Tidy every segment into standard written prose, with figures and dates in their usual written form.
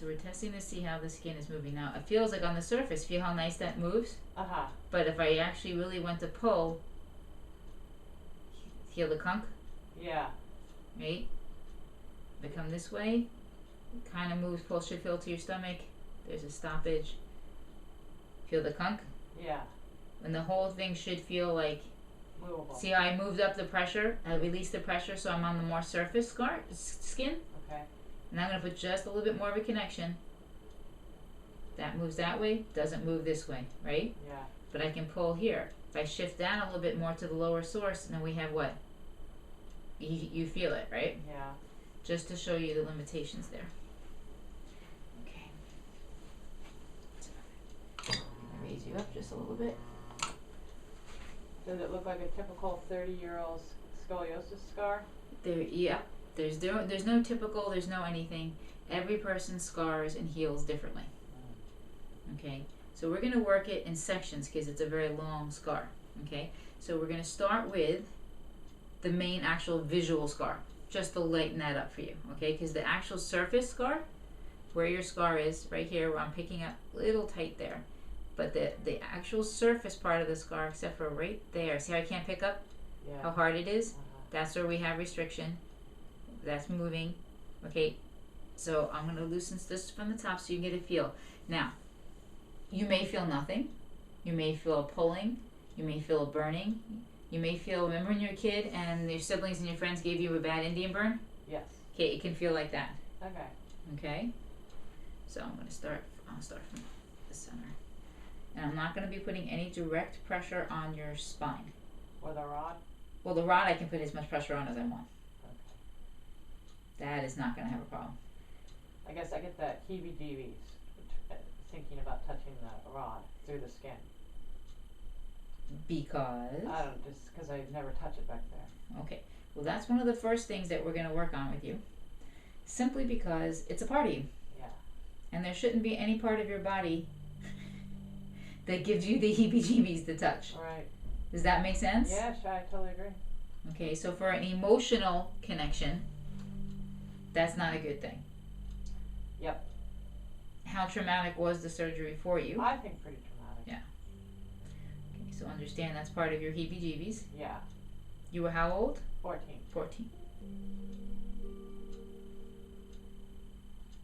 so we're testing to see how the skin is moving. Now, it feels like on the surface, feel how nice that moves? Uh-huh. But if I actually really went to pull, feel the conch? Yeah. Right? If I come this way, it kind of moves, pulse should feel to your stomach. There's a stoppage. Feel the conch? Yeah. And the whole thing should feel like, movable. see how I moved up the pressure? I released the pressure so I'm on the more surface skin. Okay. And I'm going to put just a little bit more of a connection. That moves that way, doesn't move this way, right? Yeah. But I can pull here. If I shift down a little bit more to the lower source, then we have what? You feel it, right? Yeah. Just to show you the limitations there. Okay. I'm gonna raise you up just a little bit. Does it look like a typical 30-year-old scoliosis scar? Yeah. There's no typical, there's no anything. Every person scars and heals differently. Okay? So we're going to work it in sections because it's a very long scar. Okay? So we're going to start with the main actual visual scar, just to lighten that up for you. Okay? Because the actual surface scar, where your scar is, right here, where I'm picking up a little tight there. But the actual surface part of the scar, except for right there, see how I can't pick up how hard it is? That's where we have restriction. That's moving. Okay, so I'm going to loosen this from the top so you can get a feel. Now, you may feel nothing. You may feel a pulling. You may feel a burning. You may feel, remember when you're a kid and your siblings and your friends gave you a bad Indian burn? Yes. Okay, it can feel like that. Okay. Okay? So I'll start from the center. And I'm not going to be putting any direct pressure on your spine. Or the rod? Well, the rod I can put as much pressure on as I want. Okay. That is not going to have a problem. I guess I get that heebie-jeebies thinking about touching the rod through the skin. Because? I don't, just because I never touch it back there. Okay. Well, that's one of the first things that we're going to work on with you. Simply because it's a part of you. Yeah. And there shouldn't be any part of your body that gives you the heebie-jeebies to touch. Right. Does that make sense? Yeah, sure, I totally agree. Okay, so for an emotional connection, that's not a good thing. Yep. How traumatic was the surgery for you? I think pretty traumatic. Yeah. Okay, so understand that's part of your heebie-jeebies. Yeah. You were how old? 14. 14.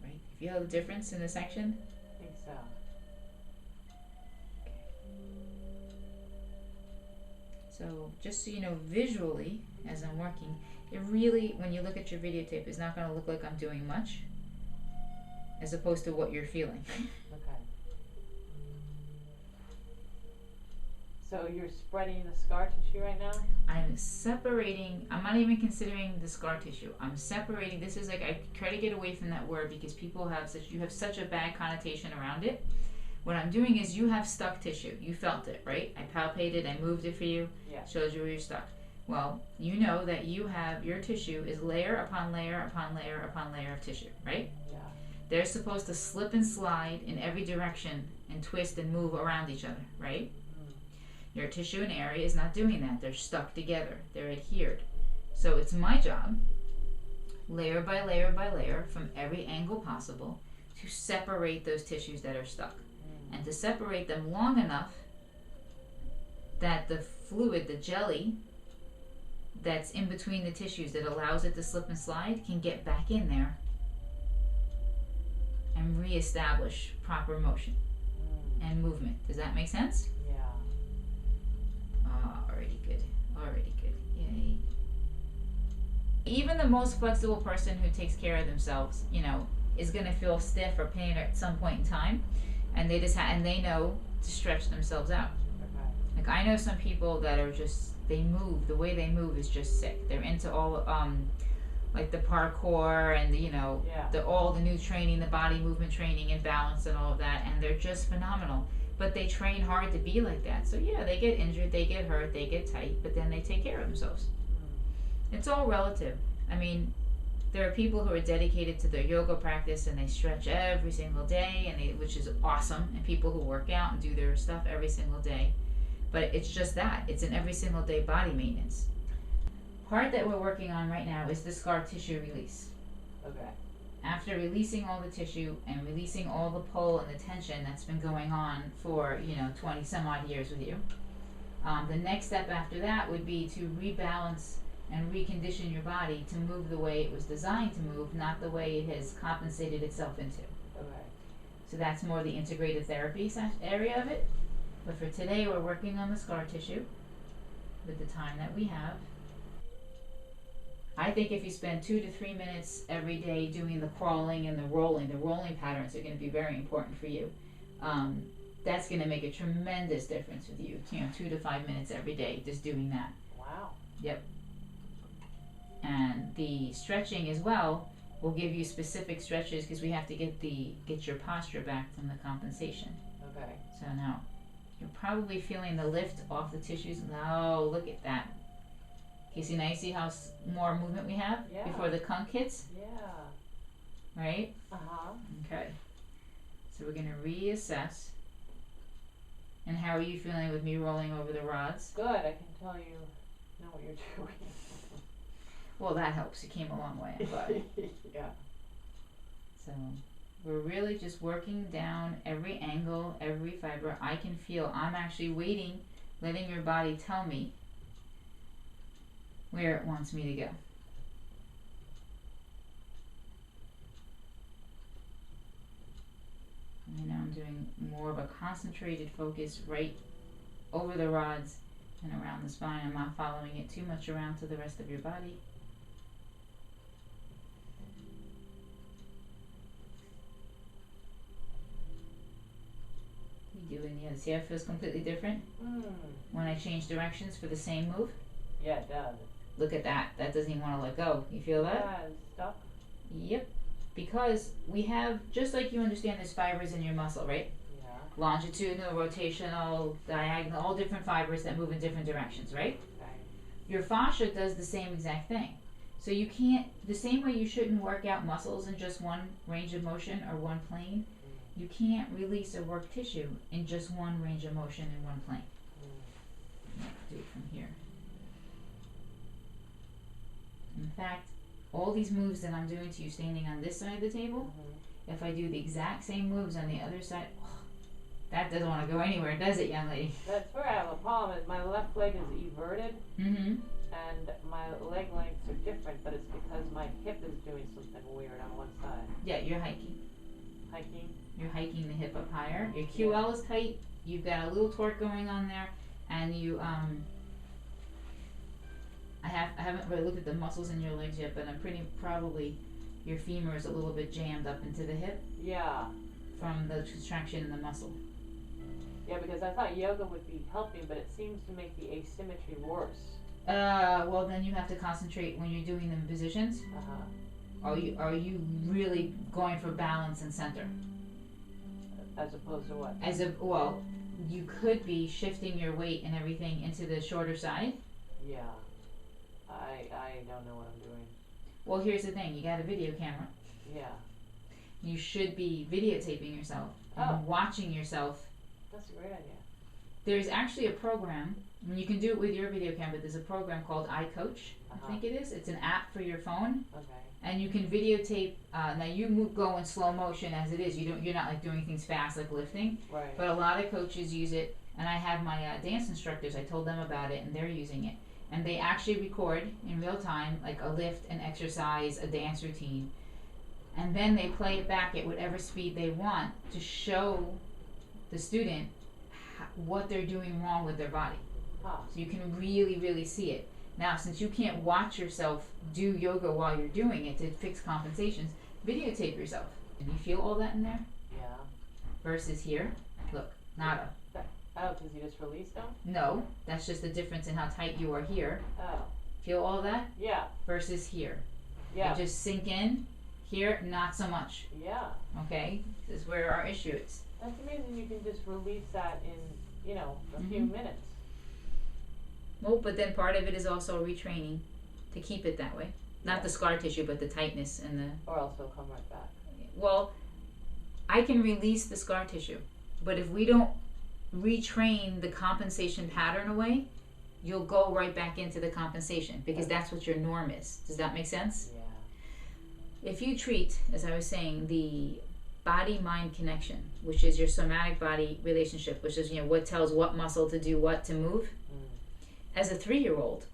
Right. You feel the difference in the section? I think so. So just so you know, visually, as I'm working, it really, when you look at your videotape, it's not going to look like I'm doing much, as opposed to what you're feeling. Okay. So you're spreading the scar tissue right now? I'm separating, I'm not even considering the scar tissue. I'm separating, this is like, I try to get away from that word because people have you have such a bad connotation around it. What I'm doing is you have stuck tissue. You felt it, right? I palpated, I moved it for you. Yeah. Shows you where you're stuck. Well, you know that you have, your tissue is layer upon layer upon layer upon layer of tissue, right? Yeah. They're supposed to slip and slide in every direction and twist and move around each other, right? Mm. Your tissue and area is not doing that. They're stuck together. They're adhered. So it's my job, layer by layer by layer, from every angle possible, to separate those tissues that are stuck. And to separate them long enough that the fluid, the jelly that's in between the tissues that allows it to slip and slide can get back in there and reestablish proper motion and movement. Does that make sense? Yeah. Already good. Already good. Yay. Even the most flexible person who takes care of themselves, you know, is going to feel stiff or pain at some point in time. And they just and they know to stretch themselves out. Okay. Like I know some people that are just, they move, the way they move is just sick. They're into all like the parkour and the, you know, all the new training, the body movement training and balance and all of that, and they're just phenomenal. But they train hard to be like that. So yeah, they get injured, they get hurt, they get tight, but then they take care of themselves. It's all relative. I mean, there are people who are dedicated to their yoga practice and they stretch every single day, and which is awesome, and people who work out and do their stuff every single day. But it's just that. It's an every single day body maintenance. Part that we're working on right now is the scar tissue release. Okay. after releasing all the tissue and releasing all the pull and the tension that's been going on for 20 some odd years with you, the next step after that would be to rebalance and recondition your body to move the way it was designed to move, not the way it has compensated itself into. Okay. So that's more the integrated therapy area of it. But for today, we're working on the scar tissue with the time that we have. I think if you spend 2 to 3 minutes every day doing the crawling and the rolling patterns are going to be very important for you. That's going to make a tremendous difference with you. 2 to 5 minutes every day, just doing that. Wow. Yep. And the stretching as well will give you specific stretches because we have to get your posture back from the compensation. Okay. So now, you're probably feeling the lift off the tissues. No, look at that. Casey, now you see how more movement we have before the conch hits? Yeah. Right? Uh-huh. Okay. So we're going to reassess. And how are you feeling with me rolling over the rods? Good. I can tell you know what you're doing. Well, that helps. You came a long way, I'm glad. Yeah. So we're really just working down every angle, every fiber. I can feel. I'm actually waiting, letting your body tell me where it wants me to go. And now I'm doing more of a concentrated focus right over the rods and around the spine. I'm not following it too much around to the rest of your body. Doing the other. See how it feels completely different when I change directions for the same move? Yeah, it does. Look at that. That doesn't even want to let go. You feel that? Yeah, it's stuck. Yep. Because we have, just like you understand there's fibers in your muscle, right? Yeah. Longitudinal, rotational, diagonal, all different fibers that move in different directions, right? Okay. Your fascia does the same exact thing. So you can't, the same way you shouldn't work out muscles in just one range of motion or one plane, you can't release or work tissue in just one range of motion in one plane. Do it from here. In fact, all these moves that I'm doing to you standing on this side of the table, if I do the exact same moves on the other side, that doesn't want to go anywhere, does it, young lady? That's where I have a problem. Is my left leg is everted, and my leg lengths are different, but it's because my hip is doing something weird on one side. Yeah, you're hiking. Hiking? You're hiking the hip up higher. Your QL is tight. You've got a little torque going on there, and you I haven't really looked at the muscles in your legs yet, but I'm pretty probably your femur is a little bit jammed up into the hip. Yeah. From the contraction in the muscle. Yeah, because I thought yoga would be helping, but it seems to make the asymmetry worse. Well then you have to concentrate when you're doing them positions. Are you really going for balance and center? As opposed to what? Well, you could be shifting your weight and everything into the shorter side. Yeah. I don't know what I'm doing. Well, here's the thing. You got a video camera. Yeah. You should be videotaping yourself and watching yourself. That's a great idea. There's actually a program, and you can do it with your video camera, but there's a program called iCoach, I think it is. It's an app for your phone. Okay. And you can videotape. Now you go in slow motion as it is. You're not like doing things fast like lifting. Right. But a lot of coaches use it, and I have my dance instructors. I told them about it, and they're using it. And they actually record in real time, like a lift, an exercise, a dance routine, and then they play it back at whatever speed they want to show the student what they're doing wrong with their body. So you can really, really see it. Now, since you can't watch yourself do yoga while you're doing it to fix compensations, videotape yourself. And you feel all that in there? Yeah. Versus here, look, nada. Oh, because you just released them? No, that's just the difference in how tight you are here. Oh. Feel all that? Yeah. Versus here. Yeah. They just sink in. Here, not so much. Yeah. Okay? This is where our issue is. That's amazing you can just release that in, a few minutes. Well, but then part of it is also retraining to keep it that way. Not the scar tissue, but the tightness and the... Or else it'll come right back. Well, I can release the scar tissue, but if we don't retrain the compensation pattern away, you'll go right back into the compensation because that's what your norm is. Does that make sense? if you treat, as I was saying, the body-mind connection, which is your somatic-body relationship, which is, what tells what muscle to do what to move, as a 3-year-old,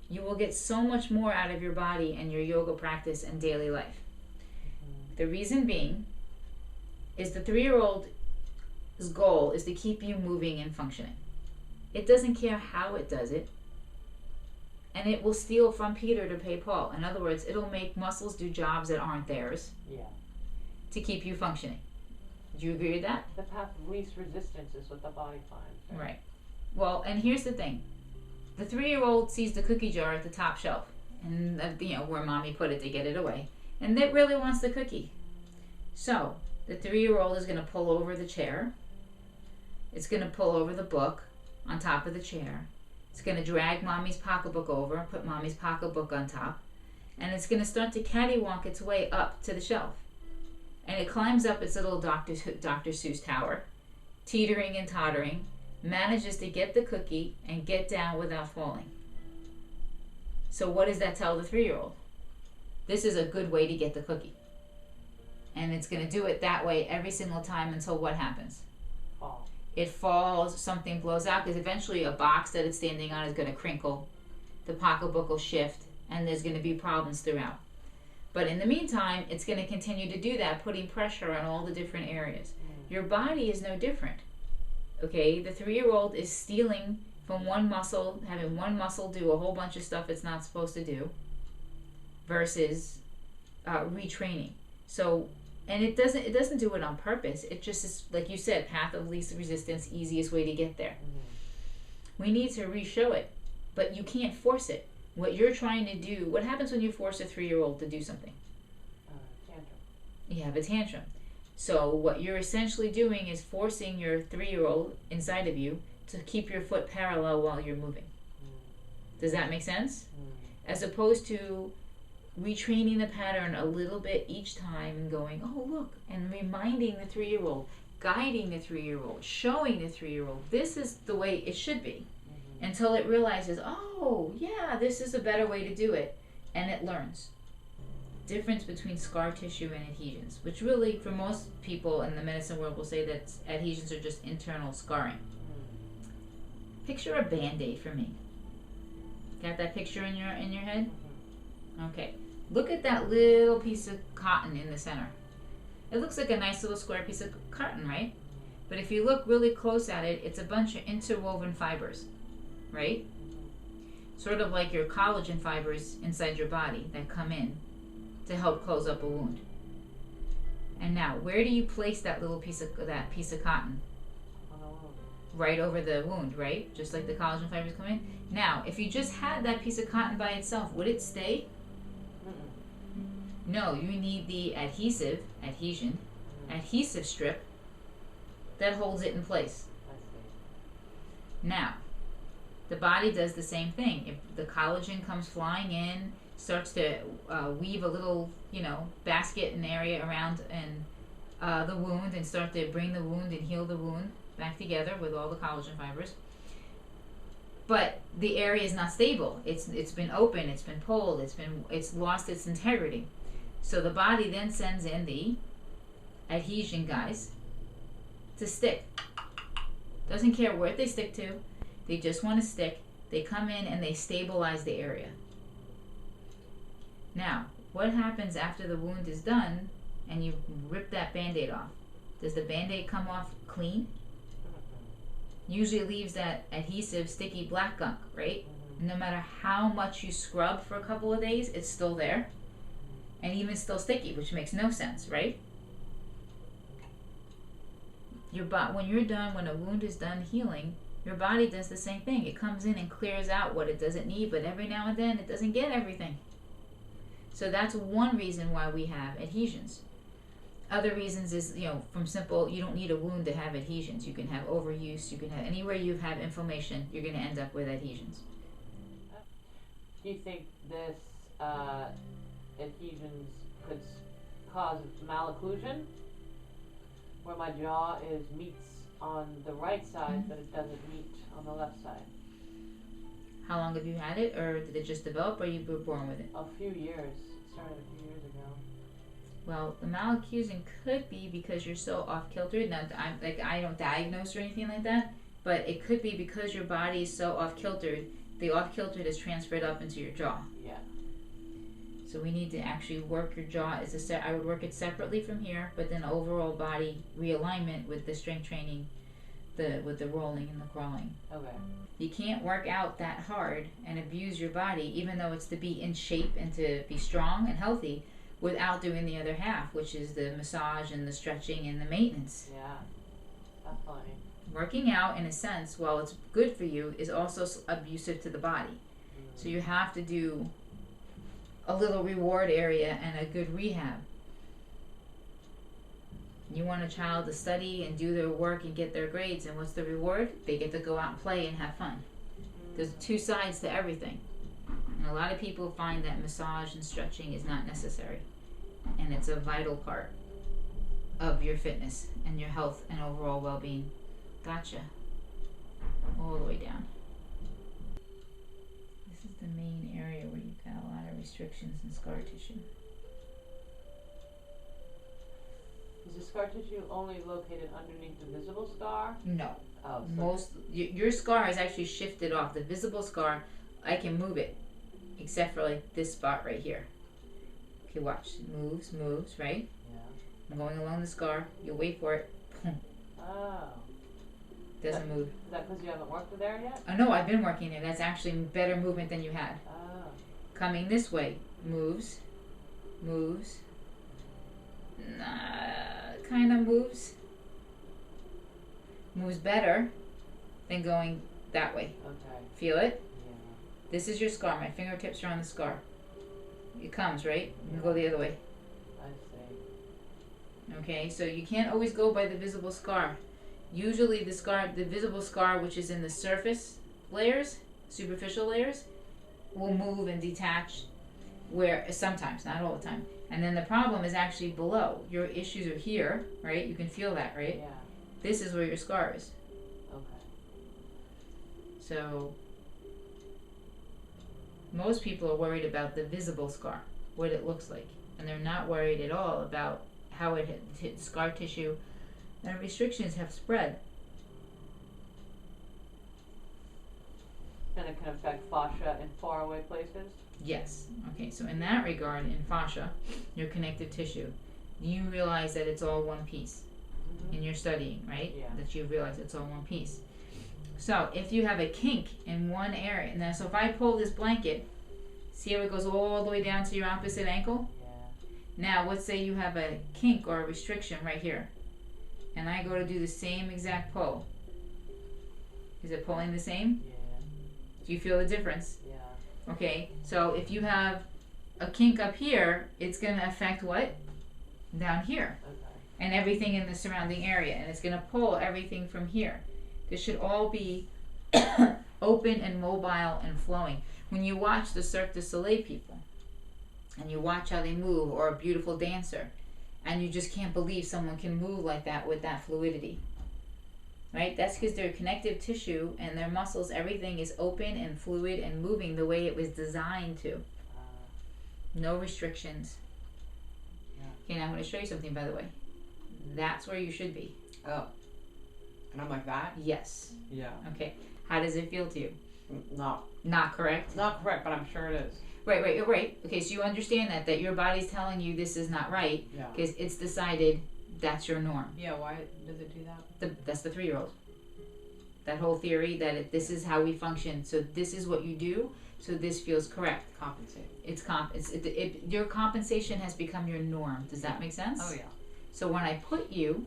you will get so much more out of your body and your yoga practice and daily life. The reason being is the 3-year-old's goal is to keep you moving and functioning. It doesn't care how it does it, and it will steal from Peter to pay Paul. In other words, it'll make muscles do jobs that aren't theirs to keep you functioning. Do you agree with that? The path of least resistance is what the body finds. Right. Well, and here's the thing. The 3-year-old sees the cookie jar at the top shelf, and where mommy put it to get it away, and it really wants the cookie. So the 3-year-old is going to pull over the chair. It's going to pull over the book on top of the chair. It's going to drag mommy's pocketbook over, put mommy's pocketbook on top, and it's going to start to cattywalk its way up to the shelf. And it climbs up its little Dr. Seuss tower, teetering and tottering, manages to get the cookie and get down without falling. So what does that tell the 3-year-old? This is a good way to get the cookie. And it's going to do it that way every single time until what happens? Fall. It falls, something blows out, because eventually a box that it's standing on is going to crinkle, the pocketbook will shift, and there's going to be problems throughout. But in the meantime, it's going to continue to do that, putting pressure on all the different areas. Your body is no different. Okay, the 3-year-old is stealing from one muscle, having one muscle do a whole bunch of stuff it's not supposed to do, versus retraining. So, and it doesn't do it on purpose. It just is, like you said, path of least resistance, easiest way to get there. We need to re-show it, but you can't force it. What you're trying to do, what happens when you force a 3-year-old to do something? Tantrum. You have a tantrum. So what you're essentially doing is forcing your 3-year-old inside of you to keep your foot parallel while you're moving. Does that make sense? As opposed to retraining the pattern a little bit each time and going, oh, look, and reminding the 3-year-old, guiding the 3-year-old, showing the 3-year-old, this is the way it should be, until it realizes, oh, yeah, this is a better way to do it, and it learns. Difference between scar tissue and adhesions, which really, for most people in the medicine world, will say that adhesions are just internal scarring. Picture a Band-Aid for me. Got that picture in your head? Okay. Look at that little piece of cotton in the center. It looks like a nice little square piece of cotton, right? But if you look really close at it, it's a bunch of interwoven fibers, right? Sort of like your collagen fibers inside your body that come in to help close up a wound. And now, where do you place that little piece of cotton? Right over the wound, right? Just like the collagen fibers come in. Now, if you just had that piece of cotton by itself, would it stay? No, you need the adhesive strip that holds it in place. Now, the body does the same thing. If the collagen comes flying in, starts to weave a little, basket and area around and the wound, and start to bring the wound and heal the wound back together with all the collagen fibers. But the area is not stable. It's been open, it's been pulled, it's lost its integrity. So the body then sends in the adhesion guys to stick. Doesn't care where they stick to. They just want to stick. They come in and they stabilize the area. Now, what happens after the wound is done and you rip that Band-Aid off? Does the Band-Aid come off clean? Usually leaves that adhesive, sticky black gunk, right? No matter how much you scrub for a couple of days, it's still there. And even still sticky, which makes no sense, right? When you're done, when a wound is done healing, your body does the same thing. It comes in and clears out what it doesn't need, but every now and then it doesn't get everything. So that's one reason why we have adhesions. Other reasons is, from simple, you don't need a wound to have adhesions. You can have overuse, you can have, anywhere you have inflammation, you're going to end up with adhesions. Do you think this adhesions could cause malocclusion, where my jaw meets on the right side, but it doesn't meet on the left side? How long have you had it, or did it just develop, or you were born with it? A few years. started a few years ago. Well, the malocclusion could be because you're so off kilter. Now, I don't diagnose or anything like that, but it could be because your body is so off kiltered. The off kiltered is transferred up into your jaw. Yeah. So we need to actually work your jaw. I would work it separately from here, but then overall body realignment with the strength training, with the rolling and the crawling. Okay. You can't work out that hard and abuse your body, even though it's to be in shape and to be strong and healthy, without doing the other half, which is the massage and the stretching and the maintenance. Yeah, definitely. Working out, in a sense, while it's good for you, is also abusive to the body. So you have to do a little reward area and a good rehab. You want a child to study and do their work and get their grades, and what's the reward? They get to go out and play and have fun. There's two sides to everything. And a lot of people find that massage and stretching is not necessary. And it's a vital part of your fitness and your health and overall well-being. Gotcha. All the way down. This is the main area where you've got a lot of restrictions and scar tissue. Is the scar tissue only located underneath the visible scar? No. Oh, so Your scar is actually shifted off. The visible scar, I can move it, except for like this spot right here. Okay, watch. It moves, right? Yeah. I'm going along the scar. You wait for it. Boom. Oh. Doesn't move. Is that because you haven't worked there yet? Oh no, I've been working it. That's actually better movement than you had. Oh. Coming this way, moves, kind of moves better than going that way. Okay. Feel it? Yeah. This is your scar. My fingertips are on the scar. It comes, right? You can go the other way. I see. Okay, so you can't always go by the visible scar. Usually the visible scar, which is in the surface layers, superficial layers, will move and detach where sometimes, not all the time. And then the problem is actually below. Your issues are here, right? You can feel that, right? Yeah. This is where your scar is. Okay. So most people are worried about the visible scar, what it looks like. And they're not worried at all about how it hit scar tissue. And restrictions have spread. And it can affect fascia in faraway places? Yes. Okay, so in that regard, in fascia, your connective tissue, you realize that it's all one piece in your studying, right? Yeah. That you realize it's all one piece. So if you have a kink in one area, now so if I pull this blanket, see how it goes all the way down to your opposite ankle? Yeah. Now let's say you have a kink or a restriction right here, and I go to do the same exact pull. Is it pulling the same? Yeah. Do you feel the difference? Yeah. Okay, so if you have a kink up here, it's going to affect what? Down here. Okay. And everything in the surrounding area. And it's going to pull everything from here. This should all be open and mobile and flowing. When you watch the Cirque du Soleil people, and you watch how they move, or a beautiful dancer, and you just can't believe someone can move like that with that fluidity. Right? That's because their connective tissue and their muscles, everything is open and fluid and moving the way it was designed to. No restrictions. Yeah. Okay, now I'm going to show you something, by the way. That's where you should be. Oh. And I'm like that? Yes. Yeah. Okay. How does it feel to you? Not correct? Not correct, but I'm sure it is. Right. Okay, so you understand that your body's telling you this is not right Yeah. because it's decided that's your norm. Yeah, why does it do that? That's the 3-year-old. That whole theory that this is how we function, so this is what you do, so this feels correct. Compensate. Your compensation has become your norm. Does that make sense? Oh, yeah. So when I put you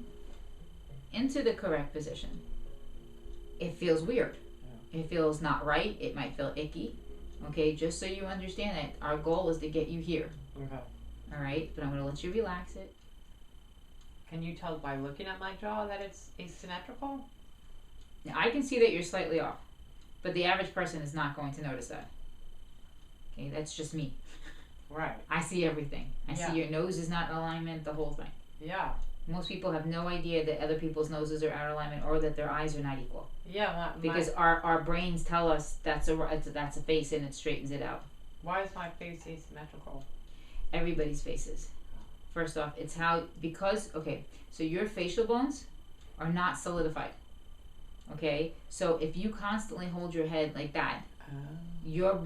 into the correct position, it feels weird. Yeah. It feels not right. It might feel icky. Okay, just so you understand it, our goal is to get you here. Okay. All right, but I'm going to let you relax it. Can you tell by looking at my jaw that it's asymmetrical? Now, I can see that you're slightly off, but the average person is not going to notice that. Okay, that's just me. Right. I see everything. I Yeah. see your nose is not in alignment, the whole thing. Yeah. Most people have no idea that other people's noses are out of alignment or that their eyes are not equal. Yeah, Because our brains tell us that's a face and it straightens it out. Why is my face asymmetrical? Everybody's faces. First off, it's how, because, okay, so your facial bones are not solidified. Okay? So if you constantly hold your head like that, your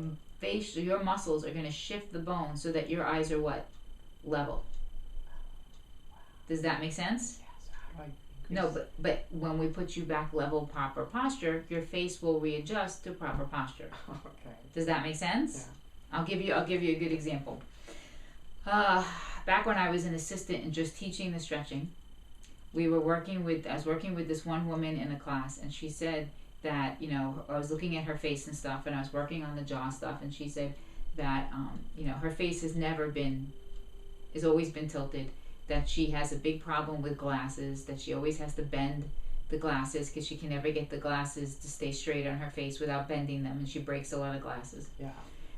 muscles are going to shift the bone so that your eyes are what? Level. Does that make sense? Yes. How do I No, increase- but when we put you back level, proper posture, your face will readjust to proper posture. Okay. Does that make sense? Yeah. I'll give you a good example. Back when I was an assistant and just teaching the stretching, I was working with this one woman in a class, and she said that, you know, I was looking at her face and stuff, and I was working on the jaw stuff, and she said that, you know, her face has always been tilted, that she has a big problem with glasses, that she always has to bend the glasses because she can never get the glasses to stay straight on her face without bending them, and she breaks a lot of glasses. Yeah.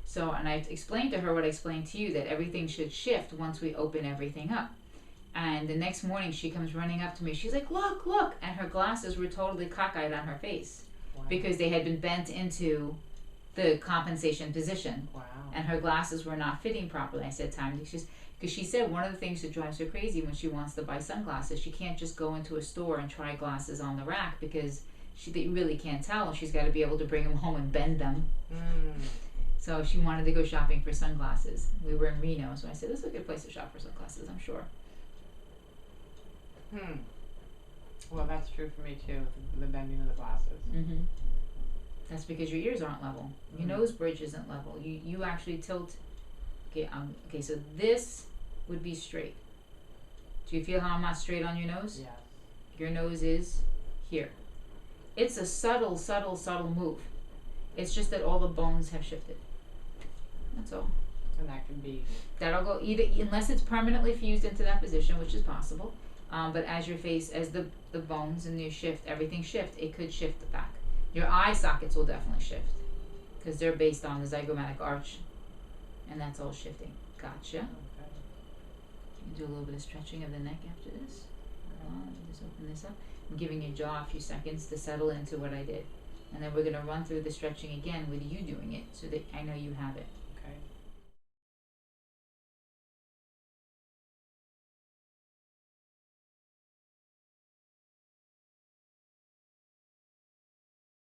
So, and I explained to her what I explained to you, that everything should shift once we open everything up. And the next morning she comes running up to me, she's like, look, and her glasses were totally cockeyed on her face. Wow. Because they had been bent into the compensation position, Wow. and her glasses were not fitting properly. I said, time, because she said one of the things that drives her crazy when she wants to buy sunglasses, she can't just go into a store and try glasses on the rack because they really can't tell. She's got to be able to bring them home and bend them. So she wanted to go shopping for sunglasses. We were in Reno, so I said, this is a good place to shop for sunglasses, I'm sure. Well, that's true for me too, with the bending of the glasses. Mm-hmm. That's because your ears aren't level. Your nose bridge isn't level. You actually tilt. Okay, so this would be straight. Do you feel how I'm not straight on your nose? Yes. Your nose is here. It's a subtle move. It's just that all the bones have shifted. That's all. And that can be. That'll go either, unless it's permanently fused into that position, which is possible. But as your face, as the bones and you shift, everything shift, it could shift back. Your eye sockets will definitely shift because they're based on the zygomatic arch, and that's all shifting. Gotcha. Okay. You can do a little bit of stretching of the neck after this. Come on, let me just open this up. I'm giving your jaw a few seconds to settle into what I did. And then we're going to run through the stretching again with you doing it so that I know you have it.